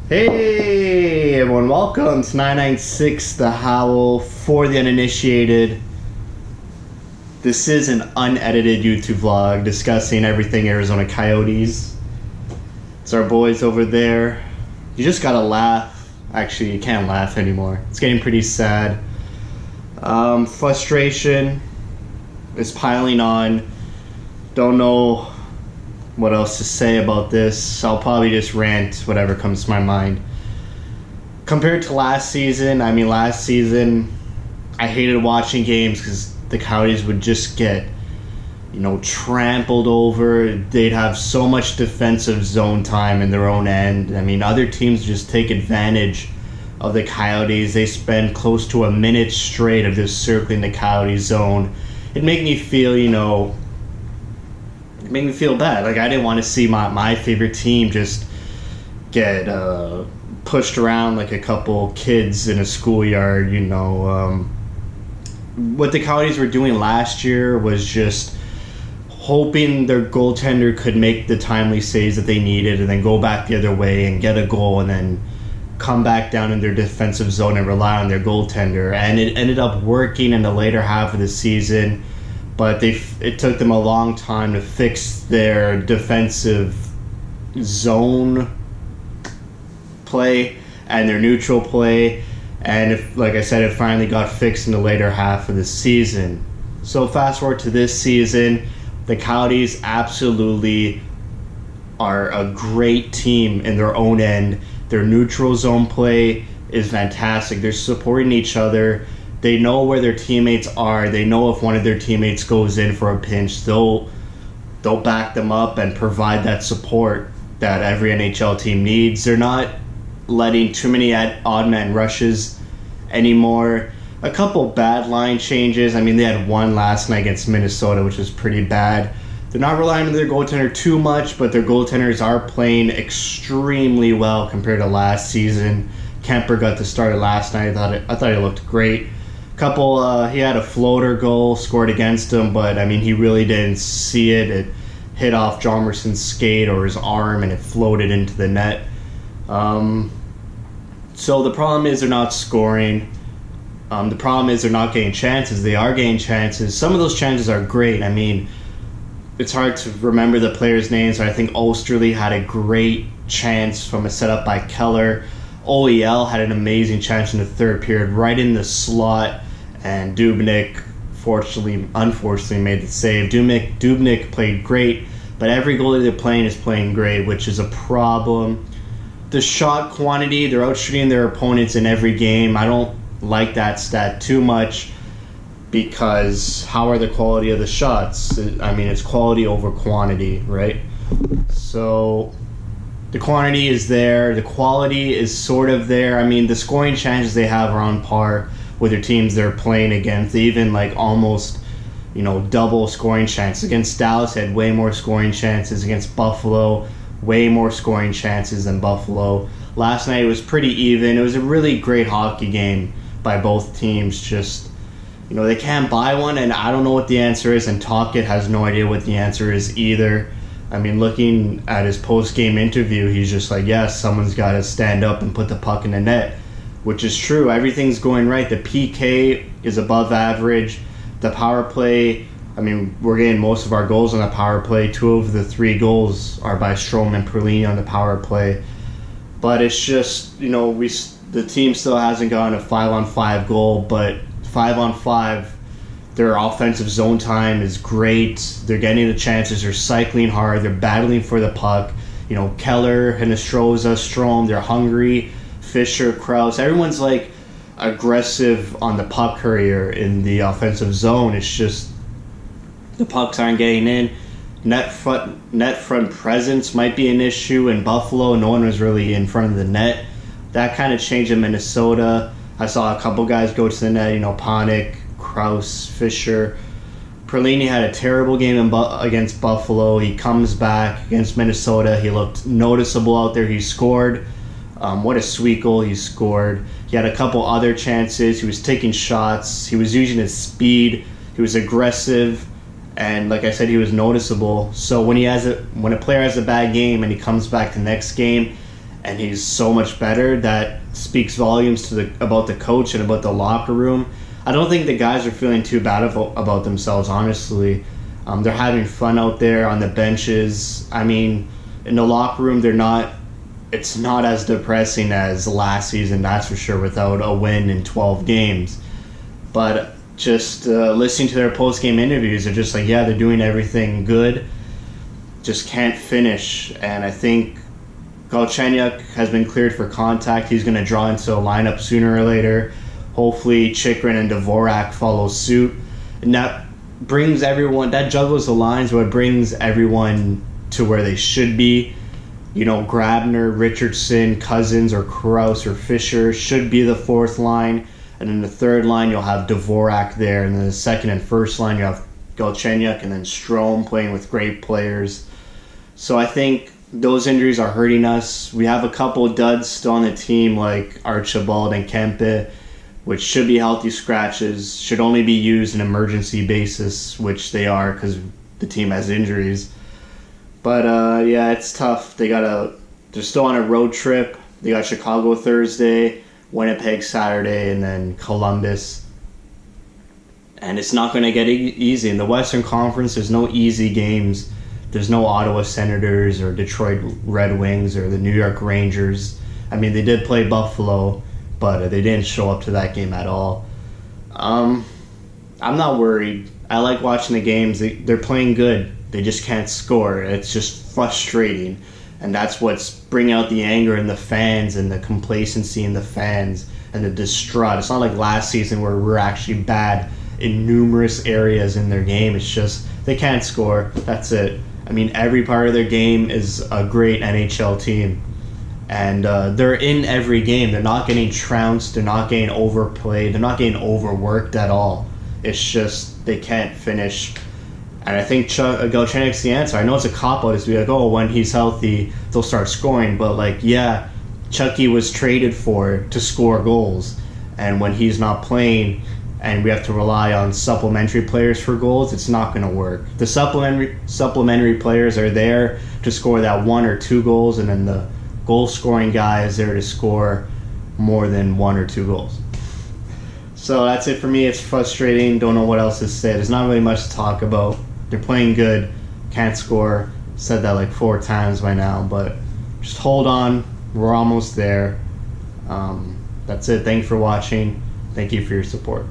Hey everyone, welcome to 996 The Howl for the uninitiated. This is an unedited YouTube vlog discussing everything Arizona Coyotes. It's our boys over there. You just gotta laugh. Actually, you can't laugh anymore. It's getting pretty sad. Frustration is piling on. Don't know what else to say about this. I'll probably just rant whatever comes to my mind. Compared to last season, I hated watching games because the Coyotes would just get, trampled over. They'd have so much defensive zone time in their own end. Other teams just take advantage of the Coyotes. They spend close to a minute straight of just circling the Coyote zone. It'd make me feel, it made me feel bad. Like, I didn't want to see my favorite team just get pushed around like a couple kids in a schoolyard. What the Coyotes were doing last year was just hoping their goaltender could make the timely saves that they needed and then go back the other way and get a goal and then come back down in their defensive zone and rely on their goaltender. And it ended up working in the later half of the season. But it took them a long time to fix their defensive zone play and their neutral play. And like I said, it finally got fixed in the later half of the season. So fast forward to this season, the Coyotes absolutely are a great team in their own end. Their neutral zone play is fantastic. They're supporting each other. They know where their teammates are. They know if one of their teammates goes in for a pinch, they'll back them up and provide that support that every NHL team needs. They're not letting too many odd man rushes anymore. A couple bad line changes. They had one last night against Minnesota, which was pretty bad. They're not relying on their goaltender too much, but their goaltenders are playing extremely well compared to last season. Kemper got the start last night. I thought he looked great. He had a floater goal scored against him, but he really didn't see it. It hit off Hjalmarsson's skate or his arm and it floated into the net. So the problem is they're not scoring. The problem is they're not getting chances. They are getting chances. Some of those chances are great. It's hard to remember the players' names, but I think Osterley had a great chance from a setup by Keller. OEL had an amazing chance in the third period, right in the slot, and Dubnyk unfortunately made the save. Dubnyk played great, but every goalie they're playing is playing great, which is a problem. The shot quantity, they're outshooting their opponents in every game. I don't like that stat too much because how are the quality of the shots? It's quality over quantity, right? So the quantity is there. The quality is sort of there. The scoring chances they have are on par with their teams they're playing against. They even almost, double scoring chances. Against Dallas, they had way more scoring chances. Against Buffalo, way more scoring chances than Buffalo. Last night it was pretty even. It was a really great hockey game by both teams. Just, they can't buy one, and I don't know what the answer is, and Tocchet has no idea what the answer is either. Looking at his post-game interview, he's just like, yes, someone's got to stand up and put the puck in the net, which is true. Everything's going right. The PK is above average. The power play, we're getting most of our goals on the power play. 2 of the 3 goals are by Strome and Perlini on the power play. But it's just, the team still hasn't gotten a 5-on-5 goal, but 5-on-5, their offensive zone time is great. They're getting the chances. They're cycling hard. They're battling for the puck. Keller, Hinostroza, Strome, they're hungry. Fisher, Krause, everyone's aggressive on the puck courier in the offensive zone. It's just the pucks aren't getting in. Net front presence might be an issue in Buffalo. No one was really in front of the net. That kind of changed in Minnesota. I saw a couple guys go to the net. Panik, Krause, Fisher. Perlini had a terrible game against Buffalo. He comes back against Minnesota. He looked noticeable out there. He scored. What a sweet goal he scored. He had a couple other chances. He was taking shots. He was using his speed. He was aggressive. And like I said, he was noticeable. So when a player has a bad game and he comes back the next game and he's so much better. That speaks volumes to about the coach and about the locker room. I don't think the guys are feeling too bad about themselves, honestly. They're having fun out there on the benches. I mean, in the locker room, it's not as depressing as last season, that's for sure, without a win in 12 games. But just listening to their post-game interviews, they're just like, yeah, they're doing everything good, just can't finish. And I think Galchenyuk has been cleared for contact. He's going to draw into a lineup sooner or later. Hopefully Chychrun and Dvorak follow suit. And that juggles the lines, but it brings everyone to where they should be. Grabner, Richardson, Cousins, or Krause, or Fisher should be the fourth line. And in the third line, you'll have Dvorak there. And then the second and first line, you have Galchenyuk and then Strome playing with great players. So I think those injuries are hurting us. We have a couple duds still on the team, like Archibald and Kempe, which should be healthy scratches, should only be used on an emergency basis, which they are because the team has injuries. But yeah, it's tough. They're still on a road trip. They got Chicago Thursday, Winnipeg Saturday, and then Columbus. And it's not going to get easy. In the Western Conference, there's no easy games. There's no Ottawa Senators or Detroit Red Wings or the New York Rangers. I mean, they did play Buffalo, but they didn't show up to that game at all. I'm not worried. I like watching the games. They're playing good. They just can't score. It's just frustrating. And that's what's bringing out the anger in the fans and the complacency in the fans and the distraught. It's not like last season where we're actually bad in numerous areas in their game. It's just they can't score. That's it. I mean, every part of their game is a great NHL team. And they're in every game. They're not getting trounced. They're not getting overplayed. They're not getting overworked at all. It's just they can't finish. And I think Galchenyuk's the answer. I know it's a cop-out. It's to be like, oh, when he's healthy, they'll start scoring. But, like, yeah, Chucky was traded to score goals. And when he's not playing and we have to rely on supplementary players for goals, it's not going to work. The supplementary players are there to score that 1 or 2 goals, and then the goal-scoring guy is there to score more than 1 or 2 goals. So that's it for me. It's frustrating. Don't know what else to say. There's not really much to talk about. They're playing good. Can't score. Said that like 4 times by now, but just hold on. We're almost there. That's it. Thank you for watching. Thank you for your support.